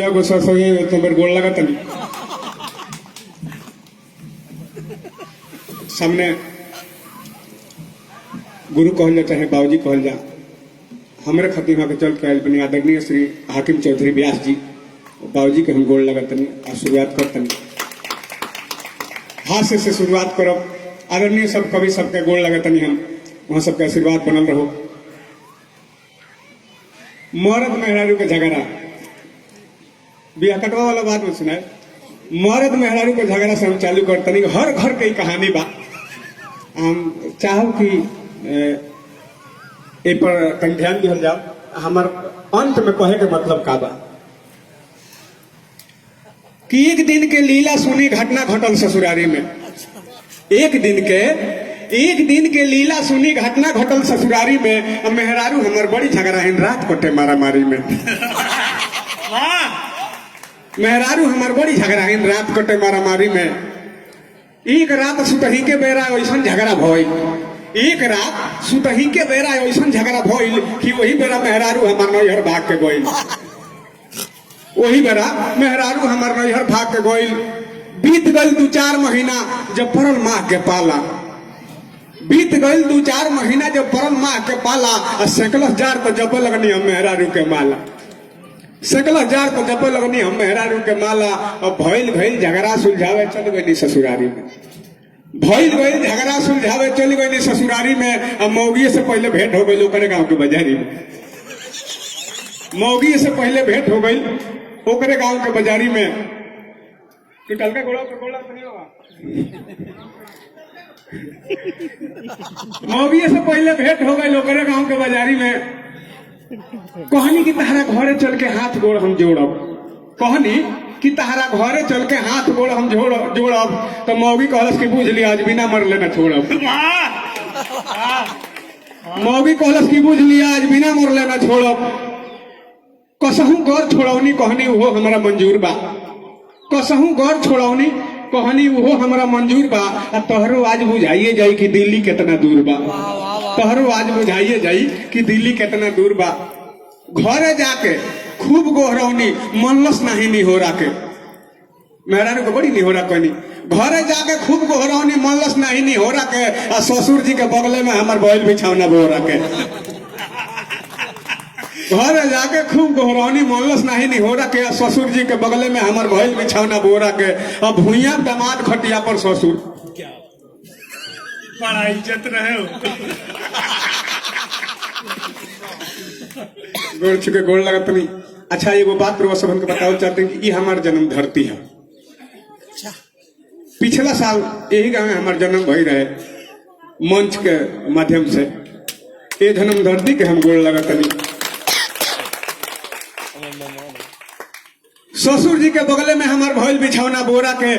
गुस्सा सही तो मेरे गोल लगा तनी सामने गुरु कहल जा चाहे बाबूजी कहल जा हमारे खातिर वहां के चल के बनी आदरणीय श्री हाकिम चौधरी व्यास जी बाबूजी के हम गोल लगा तनी और शुरुआत कर तनी हास्य से शुरुआत करब आदरणीय सब कवि सबके गोल लगा तनी हम वहां सबके आशीर्वाद बनल रहो। मर्द मेहरारू के झगड़ा बिया कटवा वाला बात में सुना मर्द मेहरारू के झगड़ा से हम चालू करते नहीं हर घर की कहानी बा हम चाहब कि ए पर कहीं ध्यान दिया जाओ हमार अंत में कहे के मतलब का बा कि एक दिन के लीला सुनी घटना घटल ससुरारी में एक दिन के लीला सुनी घटना घटल ससुरारी में मेहरारू हमार बड़ी झगड़ा है रात कटे मारा मारी में मेहरारू हमार बड़ी झगड़ा है रात कटे मारा मारी में एक रात सुतही के बेरा ऐसा झगड़ा भइल एक रात सुतही के बेरा ऐसा झगड़ा भइल कि वही बेरा मेहरारू हमार नैहर भाग के गइल वही बेरा मेहरारू हमार नैहर भाग के गइल बीत गइल 2-4 महीना जब पड़ल माँ के पाला बीत गइल 2-4 महीना जब पड़ल माँ के पाला और सेकलस जार तो जब लगनी हम मेहरारू के माला सकल हजार को जब लगनी हम मेहरारू के माला और भइल झगड़ा सुलझावे चल गई ससुरारी में भइल झगड़ा सुलझावे चल गई ससुरारी में अब मौगी से पहले भेंट हो गई ओकरे गांव के बाजारी में मौगी से पहले भेंट हो गई ओकरे गांव के बाजारी में कि कल का गोला तो नहीं होगा मौगी से पहले भेंट हो गई ओकरे गांव के बाजारी में कहनी कि तहरा घरे चल के हाथ गोड़ हम जोड़ब कहनी कि तहरा घरे चल के हाथ गोड़ हम जोड़ब तो मौगी कहलस कि बुझ लिया आज बिना मरले न छोड़ब मौगी कहलस कि बुझ लिया आज बिना मरले न छोड़ब कसहू घर छोड़ौनी कहनी वो हमारा मंजूर बा कसहू घर छोड़ौनी कहनी वो हमारा मंजूर बा तोहरो आज बुझाइए जाई कि दिल्ली कितना दूर बा तोहरो आज बुझाइए जाई कि दिल्ली कितना दूर बा घरे जाके खूब गोहरौनी मनलस नहीं निहोरा के मेहरारू को बड़ी निहोरा कहनी घरे जाके खूब गोहरौनी मनलस नहीं निहोरा के आ ससुर जी के बगले में हमार बैल बिछौना बोरा के घरे जाके खूब गोहरौनी मनलस नहीं निहोरा के ससुर जी के बगले में हमार बैल बिछौना बोरा के अब भुइया दामाद खटिया पर ससुर बड़ा इज्जत रहे गोड़ छुके गोड़ लगत नहीं। अच्छा एगो बात रउआ सबन के बताओ चाहते हैं कि ये हमार जन्म धरती है पिछला साल यही गांव में हमार जन्म भई रहे मंच के माध्यम से ये जन्म धरती के हम गोड़ लगत नहीं। ससुर जी के बगले में हमार भइल बिछौना बोरा के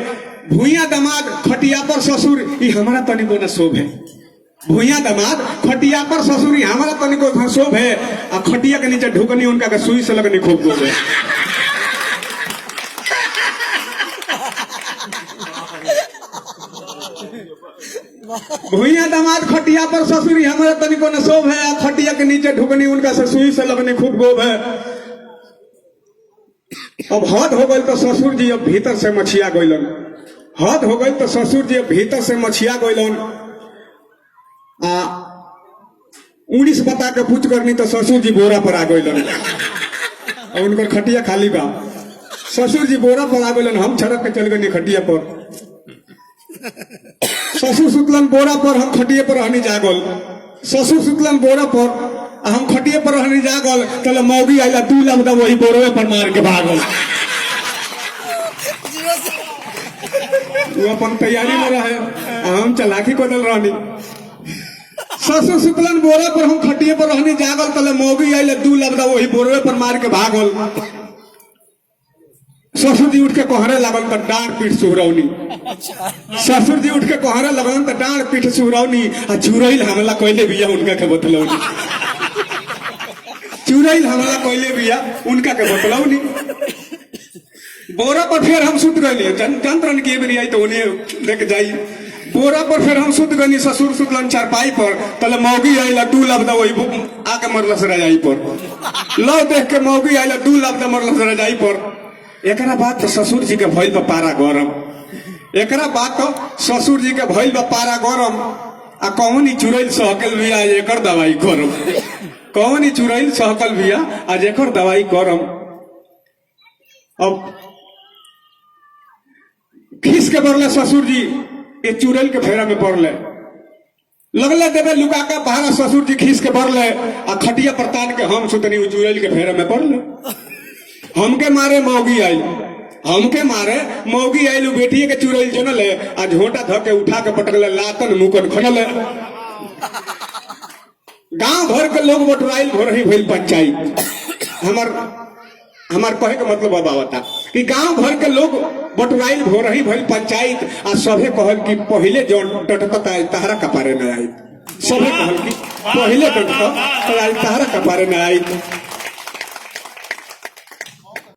भुइया दामाद खटिया पर ससुर ये हमारा तनिको न शोभ है भुइया दामाद खटिया पर ससुर ये हमारा तनिको न शोभ है और खटिया के नीचे ढुकनी उनका के सुई से लगनी खूब गोब है भुइया दामाद खटिया पर ससुर ये हमारा तनिको न शोभ है और खटिया के नीचे ढुकनी उनका से सुई से लगनी खूब गोब है। अब हद हो गई तो ससुर जी अब भीतर से मछिया गइलन हद हो गई तो ससुर जी भीतर से मछिया गइलन उड़ीस बता के पूछ करनी तो ससुर जी बोरा पर आ गइलन और उनकर खटिया खाली बा ससुर जी बोरा पर आ गइलन हम छड़क के चल गनी खटिया पर ससुर सुतलन बोरा पर हम खटिया पर रहनी जागल ससुर सुतलन बोरा पर हम खटिया पर रहनी जागल तले मौगी आइला 2 लाख वही बोरवे पर मार के भागल वो अपन तैयारी में रहे हम चलाकी कोदल रहनी ससुर सुतलन बोरा पर हम खटिए पर रहनी जागल तले मौगी आइले 2 लाख वही बोरवे पर मार के भागल ससुर जी उठ के कोहरे लागल तो डांड पीठ सुहरौनी ससुर जी उठ के कोहरे लगन तो डांड पीठ सुहरौनी आ चुरैल हमला कइले बिया उनका के बतलौनी चुरैल हमला कइले बिया उनका के बतलौनी बोरा पर फिर हम सुत गए जंत्रन की बेरी आई तो उन्हें देख जाई बोरा पर फिर हम सुत गनी ससुर सुतलन चारपाई पर तले मौगी आइला 2 लाख वही आके मरलस रजाई पर लो देख के मौगी आइला 2 लाख मरलस रजाई पर एकरा बात तो ससुर जी के भइल बा पारा गरम, एकरा बात तो ससुर जी के भइल बा पारा गरम। आ कौन ही चुरैल सहकल बिया एकर दवाई करम, कौन ही चुरैल सहकल बिया आज एकर दवाई करम। अब खींच के बढ़ले ससुर जी ये चुरैल के फेरा में पड़ले, लगले देवे लुका के बहारा ससुर जी खींच के बढ़ले आ खटिया पर तान के हम सुतनी चुरैल के फेरा में पड़ले। हमके मारे मौगी आई, हमके मारे मौगी आई, बेटिए के चुरैल जनले आ झोंटा धो के उठा के पटकले लातन मुकन खनले। गांव भर के लोग बटुराइल हो रही भइल पंचायत। हमार कहे के मतलब अब आवता कि गांव भर के लोग बटुराइल हो रही भइल पंचायत आ सभे कहल कि पहले जौन टटकता तहरा कपारे न आई, सभे कहल कि पहले टटकता तहरा कपारे न आई।